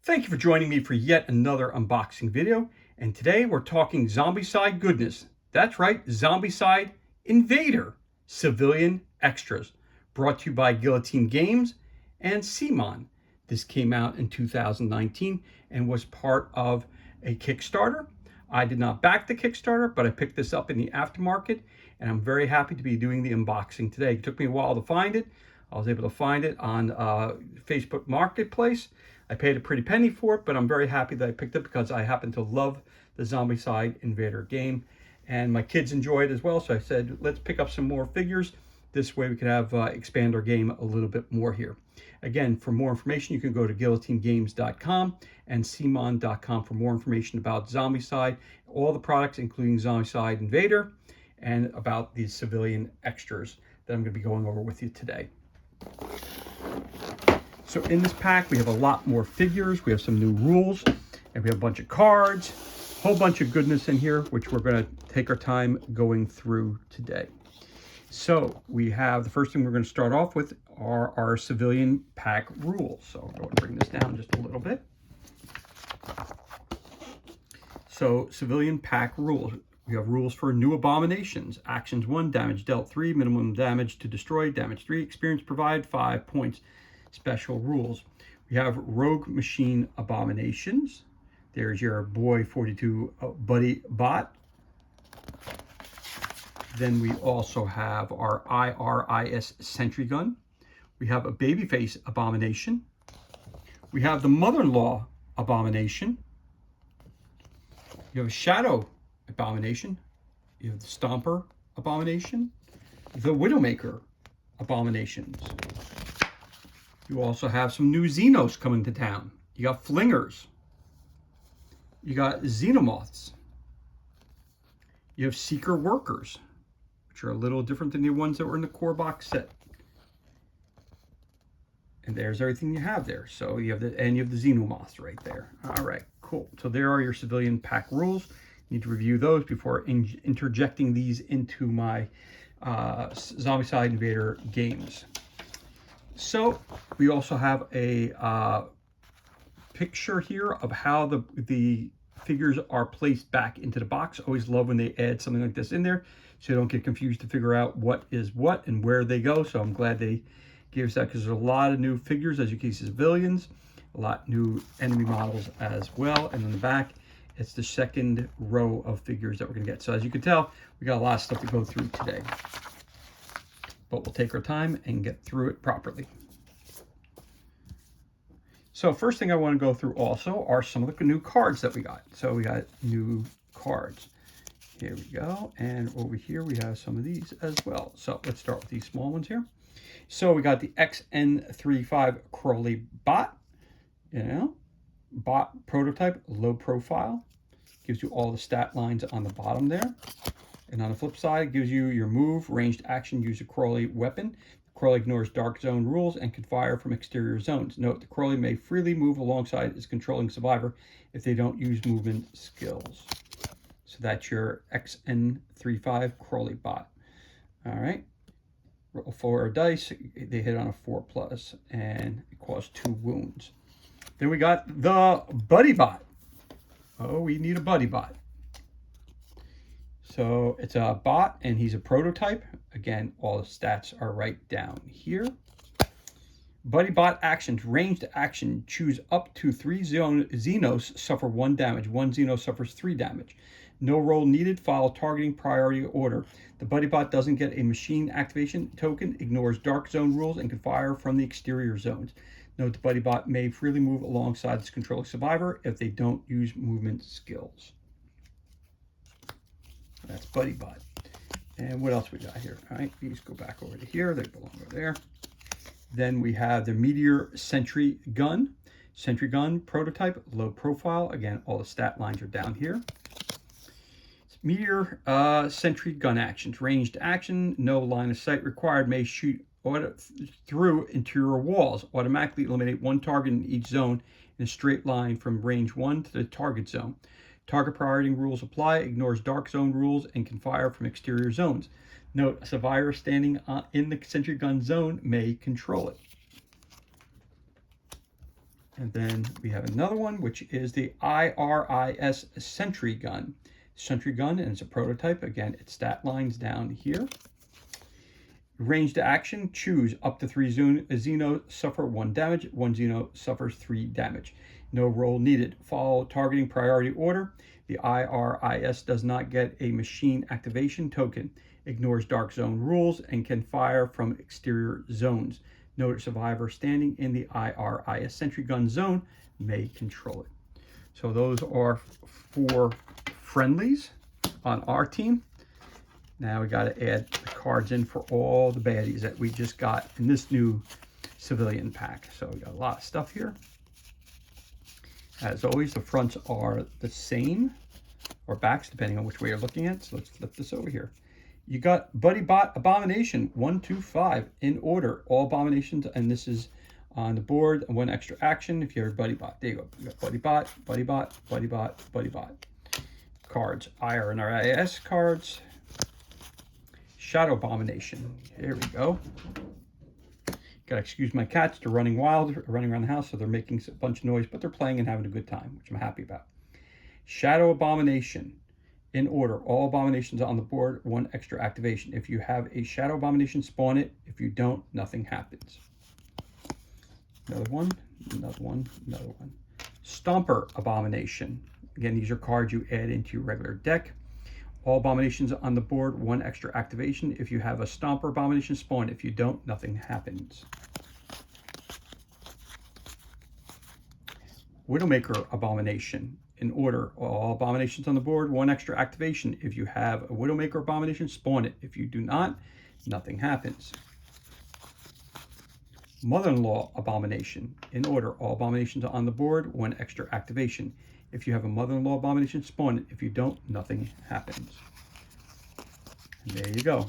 Thank you for joining me for yet another unboxing video. And today we're talking Zombicide goodness. That's right, Zombicide Invader Civilian Extras. Brought to you by Guillotine Games and CMON. This came out in 2019 and was part of a Kickstarter. I did not back the Kickstarter, but I picked this up in the aftermarket, and I'm very happy to be doing the unboxing today. It took me a while to find it. I was able to find it on Facebook Marketplace. I paid a pretty penny for it, but I'm very happy that I picked it because I happen to love the Zombicide Invader game, and my kids enjoy it as well. So I said, let's pick up some more figures. This way we could have expand our game a little bit more here. Again, for more information, you can go to guillotinegames.com and cmon.com for more information about Zombicide, all the products, including Zombicide Invader, and about these civilian extras that I'm going to be going over with you today. So in this pack, we have a lot more figures. We have some new rules, and we have a bunch of cards, a whole bunch of goodness in here, which we're going to take our time going through today. So we have, the first thing we're going to start off with are our civilian pack rules. So I'm going to bring this down just a little bit. So civilian pack rules. We have rules for new abominations. Actions 1, damage dealt 3, minimum damage to destroy, damage 3, experience provide 5 points. Special rules. We have rogue machine abominations. There's your boy 42 buddy bot. Then we also have our IRIS sentry gun. We have a babyface abomination. We have the mother-in-law abomination. You have a shadow abomination. You have the stomper abomination. The widowmaker abominations. You also have some new Xenos coming to town. You got flingers. You got xenomorphs. You have seeker workers, which are a little different than the ones that were in the core box set. And there's everything you have there. So you have the xenomorphs right there. All right, cool. So there are your civilian pack rules. You need to review those before interjecting these into my Zombicide Invader games. So we also have a picture here of how the figures are placed back into the box. Always love when they add something like this in there so you don't get confused to figure out what is what and where they go. So I'm glad they gave us that, because there's a lot of new figures, as you can see, civilians, a lot new enemy models as well. And in the back, it's the second row of figures that we're going to get. So as you can tell, we got a lot of stuff to go through today, but we'll take our time and get through it properly. So first thing I want to go through also are some of the new cards that we got. So we got new cards. Here we go. And over here we have some of these as well. So let's start with these small ones here. So we got the XN35 Crowley bot. Bot prototype, low profile. Gives you all the stat lines on the bottom there. And on the flip side, it gives you your move, ranged action, use a Crowley weapon. Crowley ignores dark zone rules and can fire from exterior zones. Note, the Crowley may freely move alongside its controlling survivor if they don't use movement skills. So that's your XN35 Crowley bot. All right. Roll 4 dice. They hit on a 4+, and it caused 2 wounds. Then we got the buddy bot. Oh, we need a buddy bot. So it's a bot, and he's a prototype. Again, all the stats are right down here. Buddy bot actions. Ranged action. Choose up to 3 Xenos suffer 1 damage. 1 Xenos suffers 3 damage. No roll needed. Follow targeting priority order. The buddy bot doesn't get a machine activation token, ignores dark zone rules, and can fire from the exterior zones. Note, the buddy bot may freely move alongside its controlling survivor if they don't use movement skills. That's buddy bot. And what else we got here? All right, these go back over to here. They belong over there. Then we have the Meteor Sentry Gun. Sentry Gun prototype, low profile. Again, all the stat lines are down here. Meteor Sentry Gun actions. Ranged action, no line of sight required. May shoot through interior walls. Automatically eliminate 1 target in each zone in a straight line from range 1 to the target zone. Target priority rules apply, ignores dark zone rules, and can fire from exterior zones. Note, a survivor standing in the sentry gun zone may control it. And then we have another one, which is the IRIS Sentry Gun. Sentry Gun, and it's a prototype. Again, its stat lines down here. Range to action, choose up to 3 Xeno suffer 1 damage, 1 Xeno suffers 3 damage. No roll needed. Follow targeting priority order. The IRIS does not get a machine activation token, ignores dark zone rules, and can fire from exterior zones. No survivor standing in the IRIS Sentry Gun zone may control it. So those are 4 friendlies on our team. Now we got to add the cards in for all the baddies that we just got in this new civilian pack. So we got a lot of stuff here. As always, the fronts are the same, or backs, depending on which way you're looking at. So let's flip this over here. You got Buddy Bot Abomination 1, 2, 5 in order. All abominations, and this is on the board. 1 extra action if you have Buddy Bot. There you go. You got Buddy Bot, Buddy Bot, Buddy Bot, Buddy Bot. Cards, IRIS cards. Shadow Abomination. Here we go. Gotta excuse my cats. They're running wild, running around the house, so they're making a bunch of noise, but they're playing and having a good time, which I'm happy about. Shadow Abomination. In order, all abominations on the board, 1 extra activation. If you have a Shadow Abomination, spawn it. If you don't, nothing happens. Another one, another one, another one. Stomper Abomination. Again, these are cards you add into your regular deck. All abominations on the board, 1 extra activation. If you have a Stomper Abomination, spawn. If you don't, nothing happens. Widowmaker Abomination. In order, all abominations on the board, 1 extra activation. If you have a Widowmaker Abomination, spawn it. If you do not, nothing happens. Mother-in-law Abomination. In order, all abominations on the board, 1 extra activation. If you have a Mother-in-law Abomination, spawn it. If you don't, nothing happens. And there you go.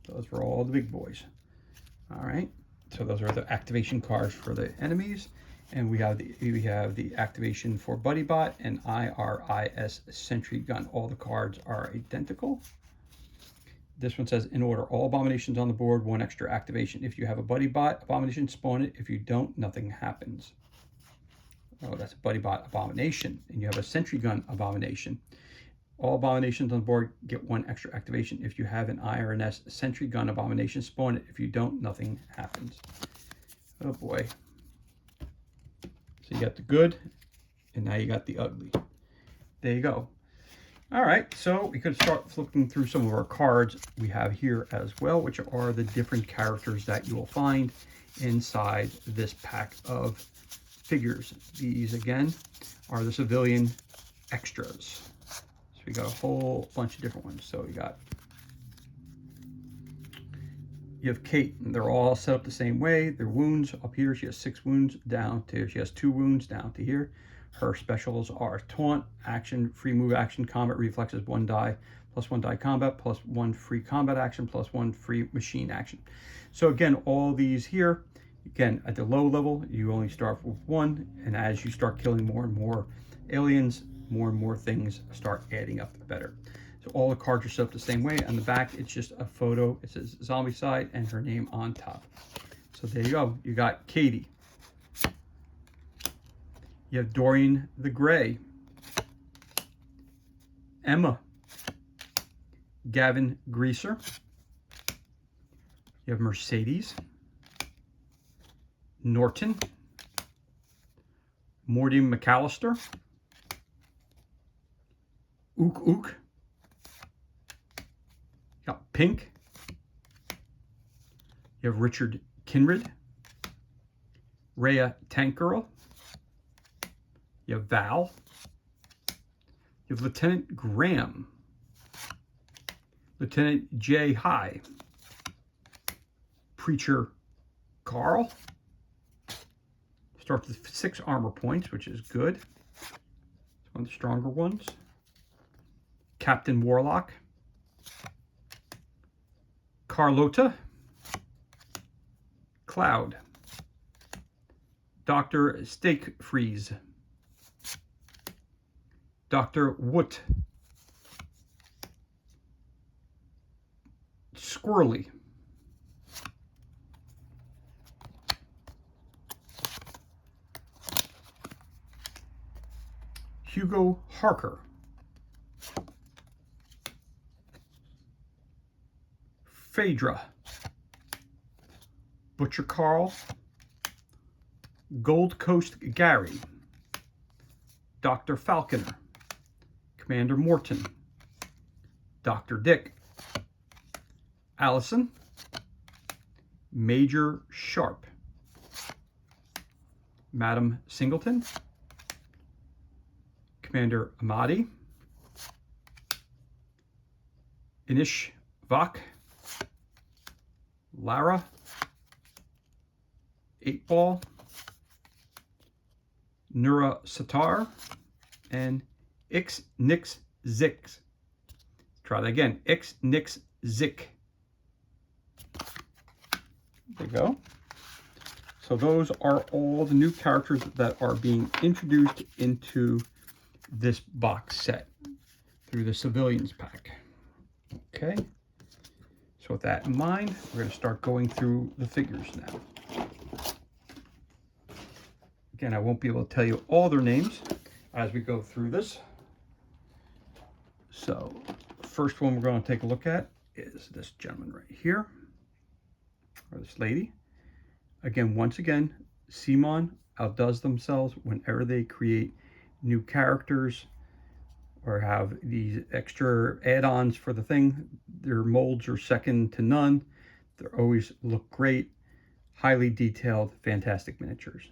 Those were all the big boys. All right. So those are the activation cards for the enemies. And we have the activation for Buddy Bot and IRIS Sentry Gun. All the cards are identical. This one says, in order, all abominations on the board, 1 extra activation. If you have a Buddy Bot Abomination, spawn it. If you don't, nothing happens. Oh, that's a Buddy Bot Abomination. And you have a Sentry Gun Abomination. All abominations on the board get 1 extra activation. If you have an IRIS Sentry Gun Abomination, spawn it. If you don't, nothing happens. Oh boy. So you got the good, and now you got the ugly. There you go. All right, so we could start flipping through some of our cards we have here as well, which are the different characters that you will find inside this pack of figures. These, again, are the civilian extras. So we got a whole bunch of different ones. So you have Kate, and they're all set up the same way. Their wounds up here, she has 6 wounds down to, she has 2 wounds down to here. Her specials are taunt, action, free move action, combat reflexes, 1 die, plus 1 die combat, plus 1 free combat action, plus 1 free machine action. So again, all these here, again, at the low level, you only start with 1, and as you start killing more and more aliens, more and more things start adding up better. So all the cards are set up the same way. On the back, it's just a photo. It says Zombicide and her name on top. So there you go. You got Katie. You have Dorian the Gray. Emma. Gavin Greaser. You have Mercedes. Norton. Morty McAllister. Ook Ook. You got Pink. You have Richard Kinred. Rhea Tank Girl. You have Val. You have Lieutenant Graham. Lieutenant J. High. Preacher Carl. Starts with 6 armor points, which is good. It's one of the stronger ones. Captain Warlock. Carlota. Cloud. Dr. Steak Freeze. Dr. Woot. Squirrely. Hugo Harker, Phaedra, Butcher Carl, Gold Coast Gary, Dr. Falconer, Commander Morton, Dr. Dick, Allison, Major Sharp, Madam Singleton, Commander Amadi, Inish Vak, Lara, 8-Ball, Nura Satar, and Ix Nix Zix. Try that again. Ix Nix Zik. There you go. So those are all the new characters that are being introduced into this box set through the Civilians pack. Okay. So with that in mind, we're going to start going through the figures now. Again, I won't be able to tell you all their names as we go through this. So the first one we're going to take a look at is this gentleman right here, or this lady. Again, once again, CMON outdoes themselves whenever they create new characters or have these extra add-ons for the thing. Their molds are second to none. They always look great, highly detailed, fantastic miniatures.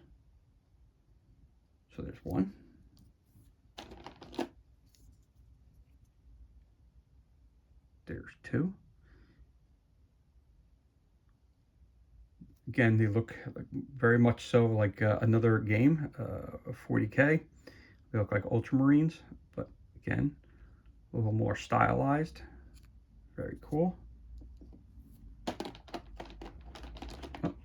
So there's one. There's two. Again, they look very much so like another game, 40K. They look like Ultramarines, but again, a little more stylized. Very cool. Oh.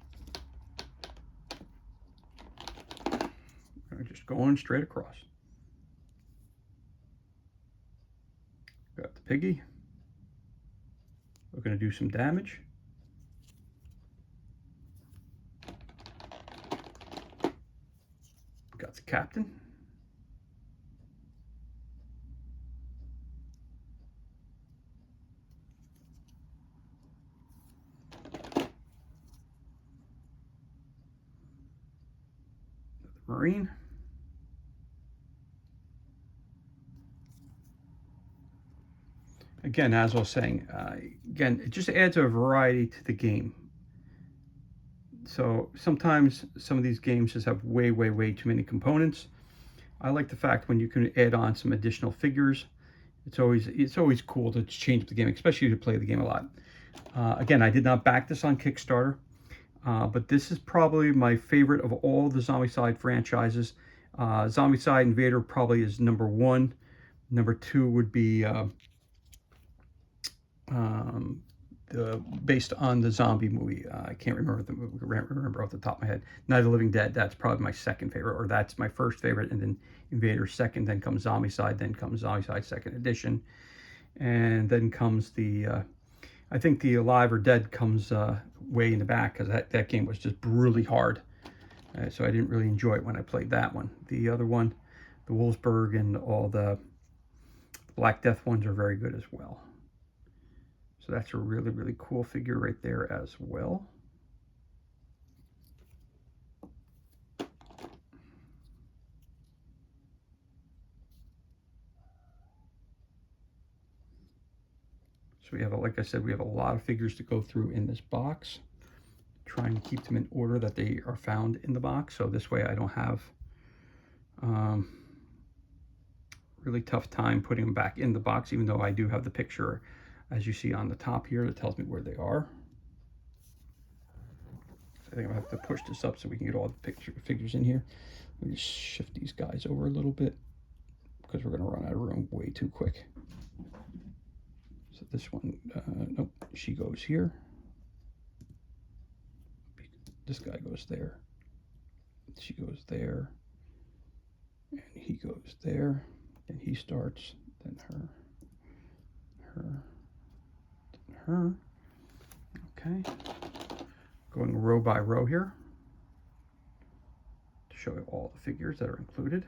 Just going straight across. Got the piggy. We're going to do some damage. Got the captain. The Marine. Again, as I was saying, again, it just adds a variety to the game. So sometimes some of these games just have way too many components. I like the fact when you can add on some additional figures. It's always cool to change up the game, especially to play the game a lot. Again, I did not back this on Kickstarter, but this is probably my favorite of all the Zombicide franchises. Zombicide Invader probably is number one. Number two would be based on the zombie movie. I can't remember off the top of my head. Night of the Living Dead. That's probably my second favorite, or that's my first favorite, and then Invader second. Then comes Zombicide. Then comes Zombicide Second Edition, and then comes the. I think the Alive or Dead comes way in the back because that game was just brutally hard. So I didn't really enjoy it when I played that one. The other one, the Wolfsburg and all the Black Death ones are very good as well. So that's a really cool figure right there as well. So we have, like I said, we have a lot of figures to go through in this box. Trying to keep them in order that they are found in the box. So this way I don't have really tough time putting them back in the box, even though I do have the picture, as you see on the top here, that tells me where they are. So I think I have to push this up so we can get all the figures in here. Let me just shift these guys over a little bit because we're going to run out of room way too quick. So this one, nope, she goes here. This guy goes there. She goes there. And he goes there. And he starts. Then her. Then her. Okay. Going row by row here to show you all the figures that are included.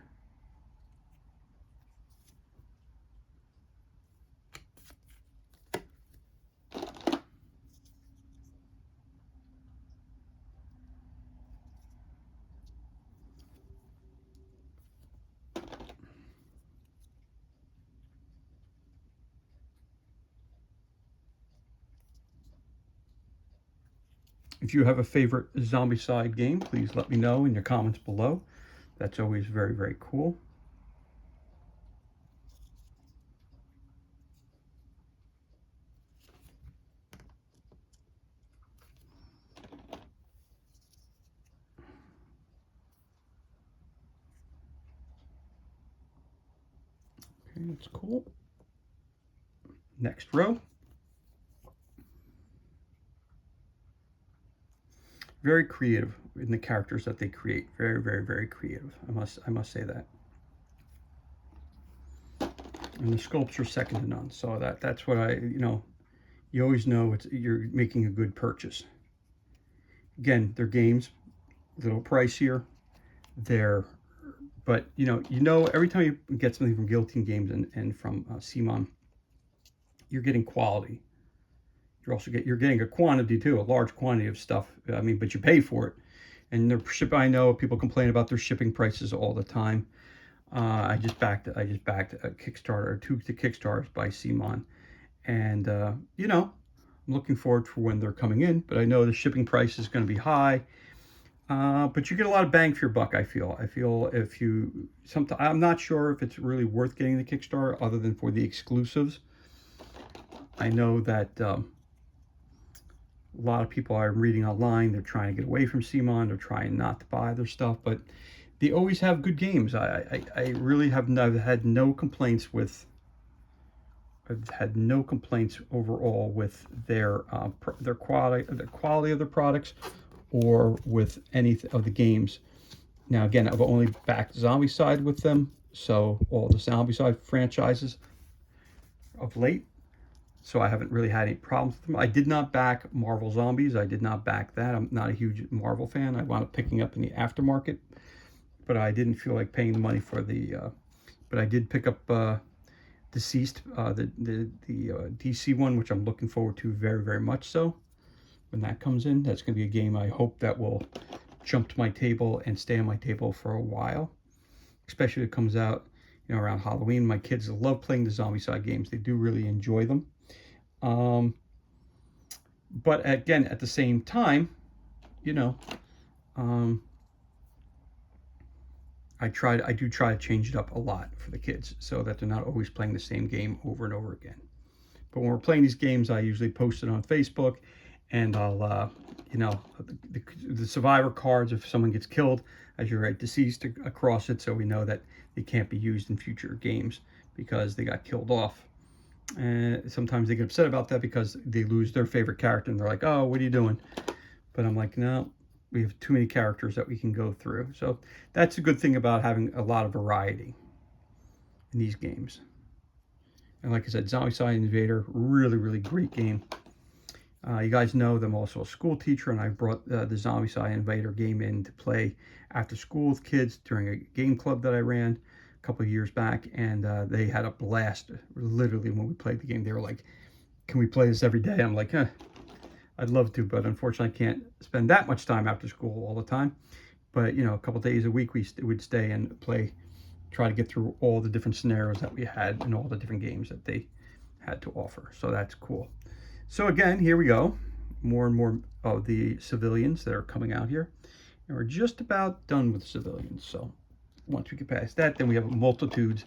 If you have a favorite Zombicide game, please let me know in your comments below. That's always very, very cool. Okay, that's cool. Next row. Very creative in the characters that they create. Very, very, very creative. I must say that. And the sculpts are second to none. So that's what you always know you're making a good purchase. Again, they're games, a little pricier. But every time you get something from Guillotine Games and from CMON, you're getting quality. You're getting a quantity too, a large quantity of stuff. I mean, but you pay for it. And I know people complain about their shipping prices all the time. I just backed a Kickstarter, 2 Kickstarters by CMON, and I'm looking forward for when they're coming in. But I know the shipping price is going to be high. But you get a lot of bang for your buck. I feel if I'm not sure if it's really worth getting the Kickstarter other than for the exclusives. I know that a lot of people I'm reading online, they're trying to get away from CMON. They're trying not to buy their stuff, but they always have good games. I really have had no complaints with. I've had no complaints overall with their quality of their products, or with any of the games. Now again, I've only backed Zombicide with them, so all the Zombicide franchises of late. So I haven't really had any problems with them. I did not back Marvel Zombies. I did not back that. I'm not a huge Marvel fan. I wound up picking up in the aftermarket, but I didn't feel like paying the money for the. But I did pick up Deceased, the DC one, which I'm looking forward to very, very much so. When that comes in, that's going to be a game I hope that will jump to my table and stay on my table for a while. Especially if it comes out, around Halloween. My kids love playing the Zombicide games. They do really enjoy them. But again, at the same time, I do try to change it up a lot for the kids so that they're not always playing the same game over and over again. But when we're playing these games, I usually post it on Facebook, and I'll, the survivor cards, if someone gets killed, as you write deceased across it, so we know that they can't be used in future games because they got killed off. And sometimes they get upset about that because they lose their favorite character, and they're like, oh, what are you doing? But I'm like, no, we have too many characters that we can go through. So that's a good thing about having a lot of variety in these games. And like I said, Zombicide Invader, really, really great game. You guys know that I'm also a school teacher, and I brought the Zombicide Invader game in to play after school with kids during a game club that I ran a couple of years back, and they had a blast. Literally, when we played the game, they were like, can we play this every day? I'm like, I'd love to, but unfortunately I can't spend that much time after school all the time. But a couple days a week we'd stay and play, try to get through all the different scenarios that we had and all the different games that they had to offer. So that's cool. So again, here we go. More and more of the civilians that are coming out here. And we're just about done with civilians. So once we get past that, then we have multitudes.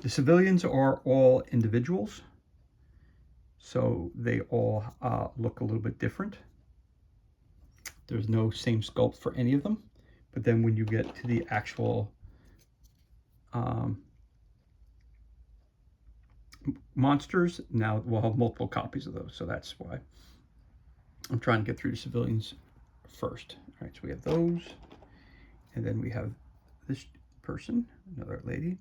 The civilians are all individuals. So they all look a little bit different. There's no same sculpt for any of them. But then when you get to the actual monsters, now we'll have multiple copies of those. So that's why I'm trying to get through the civilians first. All right, so we have those. And then we have this person, another lady.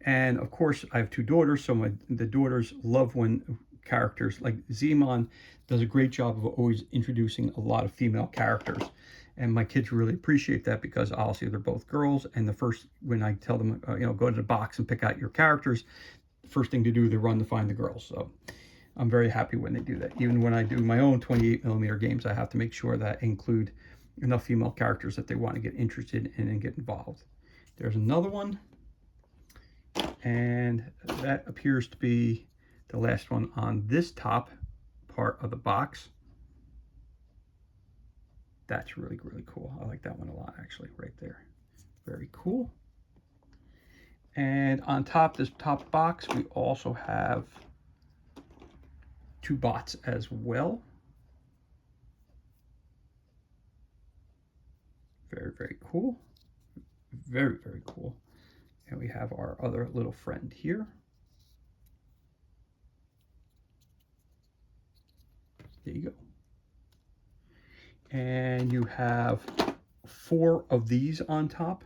And of course, I have 2 daughters. So the daughters love when characters like Zemon does a great job of always introducing a lot of female characters, and my kids really appreciate that because obviously they're both girls, and when I tell them go to the box and pick out your characters, the first thing to do, they run to find the girls. So I'm very happy when they do that. Even when I do my own 28mm games, I have to make sure that I include enough female characters that they want to get interested in and get involved. There's another one, and that appears to be the last one on this top part of the box. That's really, really cool. I like that one a lot, actually, right there. Very cool. And on top, this top box, we also have 2 bots as well. Very, very cool. Very, very cool. And we have our other little friend here. There you go. And you have 4 of these on top.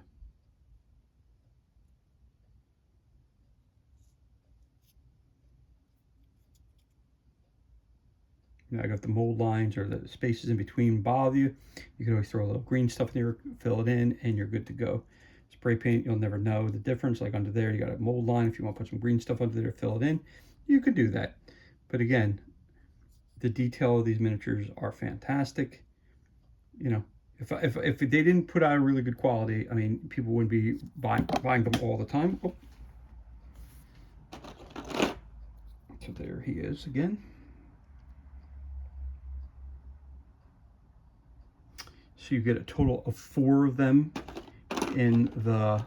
Now I got the mold lines or the spaces in between bother you. You can always throw a little green stuff in there, fill it in, and you're good to go. Spray paint, you'll never know the difference. Like under there, you got a mold line. If you want to put some green stuff under there, fill it in, you could do that. But again, the detail of these miniatures are fantastic. You know, if they didn't put out a really good quality, I mean, people wouldn't be buying them all the time. Oh. So there he is again. So you get a total of 4 of them in the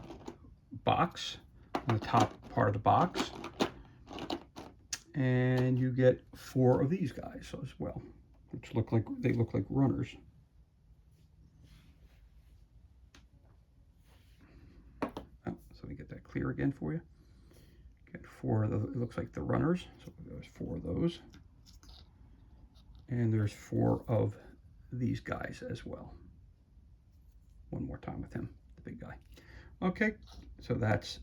box, on the top part of the box. And you get 4 of these guys as well, which look like runners. Oh, so let me get that clear again for you. Get 4 of the, it looks like the runners. So there's 4 of those. And there's 4 of these guys as well. One more time with him, the big guy. Okay, so that's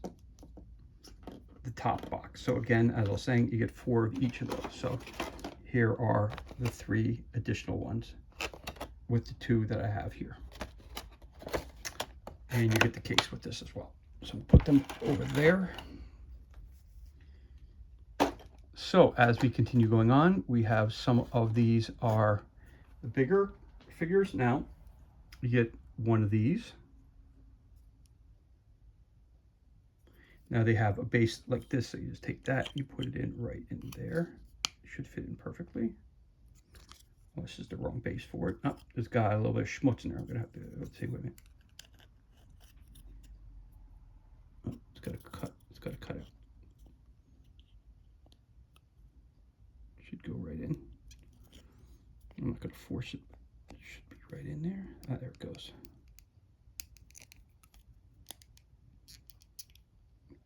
the top box. So again, as I was saying, you get 4 of each of those. So here are the 3 additional ones with the 2 that I have here. And you get the case with this as well. So we'll put them over there. So as we continue going on, we have some of these are the bigger figures. Now you get one of these. Now they have a base like this, so you just take that, you put it in right in there. It should fit in perfectly. Well, this is the wrong base for it. Oh, there's got a little bit of schmutz in there. I'm gonna have to, let's see, wait a minute. Oh, it's got to cut out. Should go right in. I'm not gonna force it. It should be right in there. Ah, there it goes.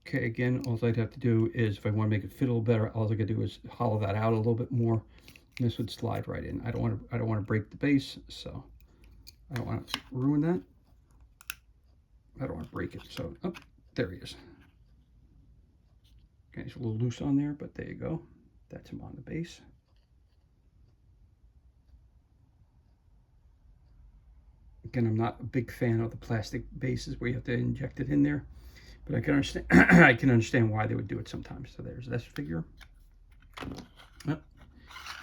Okay, again, all I'd have to do is, if I want to make it fit a little better, all I gotta do is hollow that out a little bit more. And this would slide right in. I don't want to break the base, so I don't want to ruin that. I don't want to break it. So, oh, there he is. Okay, it's a little loose on there, but there you go. That's him on the base. Again, I'm not a big fan of the plastic bases where you have to inject it in there, but I can understand. I can understand why they would do it sometimes. So there's this figure. Oh,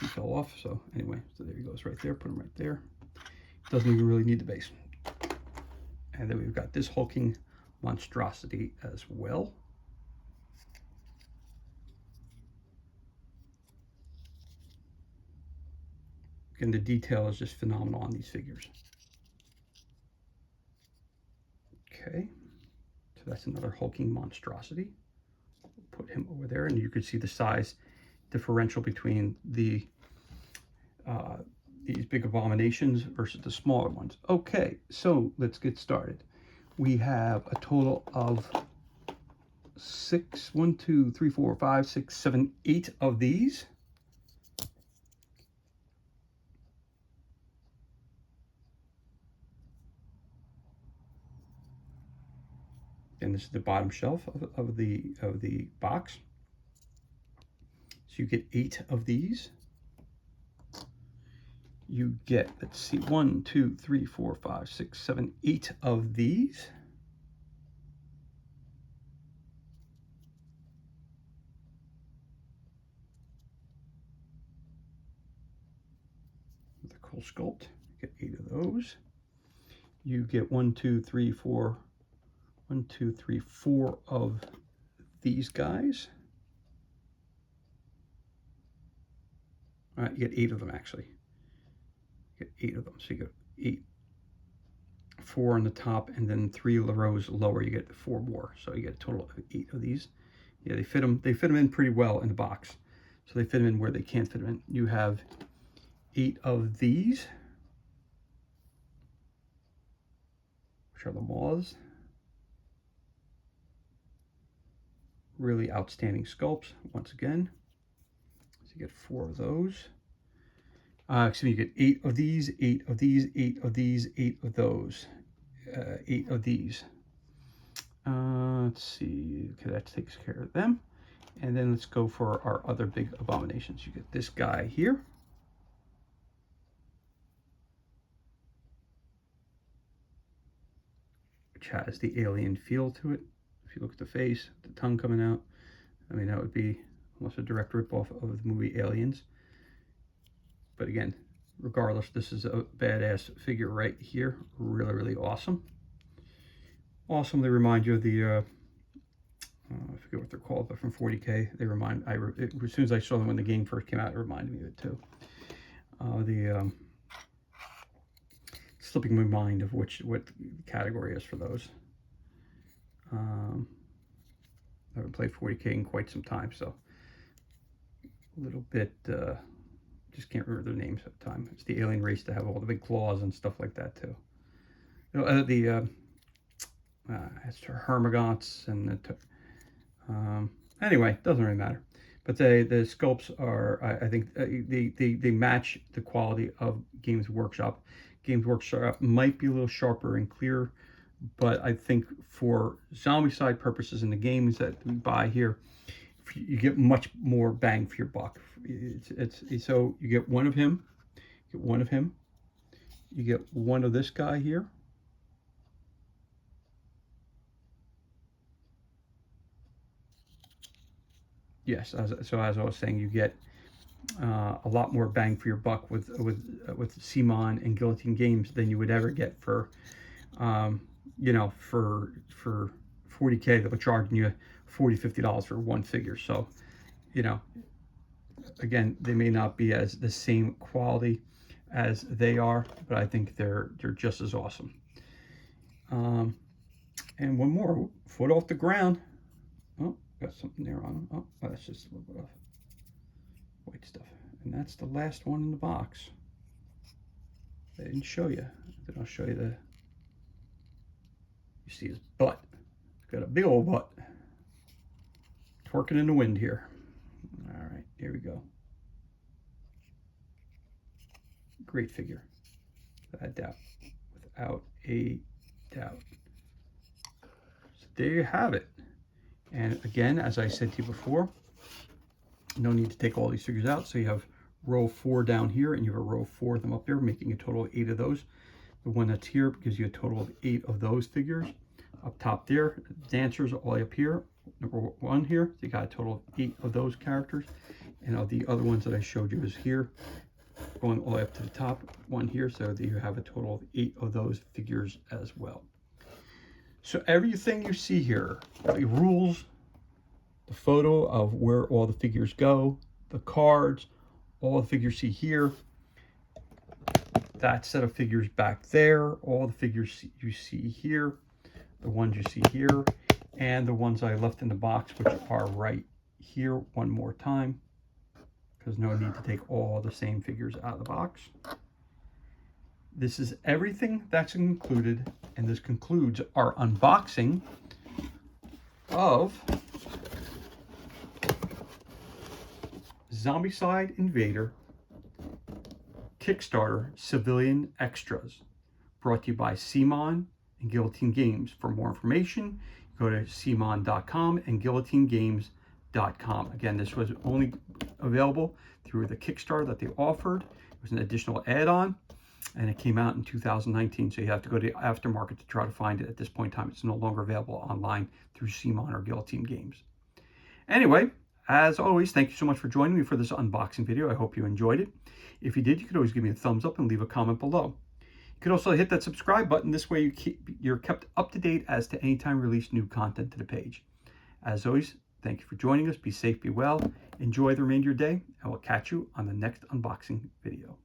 he fell off. So anyway, so there he goes right there. Put him right there. Doesn't even really need the base. And then we've got this hulking monstrosity as well. Again, the detail is just phenomenal on these figures. Okay, so that's another hulking monstrosity. Put him over there, and you can see the size differential between the these big abominations versus the smaller ones. Okay, so let's get started. We have a total of 1, 2, 3, 4, 5, 6, 7, 8 of these. And this is the bottom shelf of the box. So you get 8 of these. You get, let's see, 1, 2, 3, 4, 5, 6, 7, 8 of these. The cool sculpt, you get 8 of those. You get 1, 2, 3, 4, 1, 2, 3, 4 of these guys. All right, you get 8 of them actually. You get 8 of them, so you get 4 on the top, and then 3 rows lower you get 4 more. So you get a total of 8 of these. Yeah, they fit them in pretty well in the box. So they fit them in where they can't fit them in. You have 8 of these, which are the moths. Really outstanding sculpts once again. So you get 4 of those. Excuse me, you get 8 of these, 8 of these, 8 of these, 8 of those, 8 of these. Let's see, okay, that takes care of them. And then let's go for our other big abominations. You get this guy here. Which has the alien feel to it. If you look at the face, the tongue coming out, I mean, that would be almost a direct ripoff of the movie Aliens. But again, regardless, this is a badass figure right here. Really, really awesome. Awesome. They remind you of the, I forget what they're called, but from 40K, they remind, as soon as I saw them when the game first came out, it reminded me of it too. Slipping my mind of what the category is for those. I haven't played 40K in quite some time, so a little bit, just can't remember their names at the time. It's the alien race to have all the big claws and stuff like that too. You know, it's Hermagots and anyway, doesn't really matter. But the sculpts are, I think, they match the quality of Games Workshop. Games Workshop might be a little sharper and clearer, but I think for Zombicide purposes in the games that we buy here, you get much more bang for your buck. So you get one of him, you get one of him, you get one of this guy here. Yes, so as I was saying, you get a lot more bang for your buck with CMON and Guillotine Games than you would ever get for, you know, for 40K. They'll charging you $40–50 for one figure. So, you know, again, they may not be as the same quality as they are, but I think they're just as awesome. And one more, foot off the ground. Oh, got something there on them. Oh, that's just a little bit of white stuff. And that's the last one in the box. I didn't show you. Then I'll show you you see his butt. He's got a big old butt. Twerking in the wind here. All right, here we go. Great figure. Without a doubt. Without a doubt. So there you have it. And again, as I said to you before, no need to take all these figures out. So you have row 4 down here, and you have a row 4 of them up there, making a total of 8 of those. The one that's here gives you a total of 8 of those figures. Up top there, dancers all the way up here. Number 1 here, so you got a total of 8 of those characters. And of the other ones that I showed you is here, going all the way up to the top, 1 here. So that you have a total of 8 of those figures as well. So everything you see here, the rules, the photo of where all the figures go, the cards, all the figures you see here, that set of figures back there, all the figures you see here, the ones you see here, and the ones I left in the box, which are right here one more time, because no need to take all the same figures out of the box. This is everything that's included, and this concludes our unboxing of Zombicide Invader Kickstarter Civilian Extras, brought to you by CMON and Guillotine Games. For more information, go to cmon.com and guillotinegames.com. Again, this was only available through the Kickstarter that they offered. It was an additional add-on, and it came out in 2019, so you have to go to the aftermarket to try to find it. At this point in time, it's no longer available online through CMON or Guillotine Games. Anyway, as always, thank you so much for joining me for this unboxing video. I hope you enjoyed it. If you did, you could always give me a thumbs up and leave a comment below. You could also hit that subscribe button. This way you're kept up to date as to any time we release new content to the page. As always, thank you for joining us. Be safe, be well. Enjoy the remainder of your day, and we'll catch you on the next unboxing video.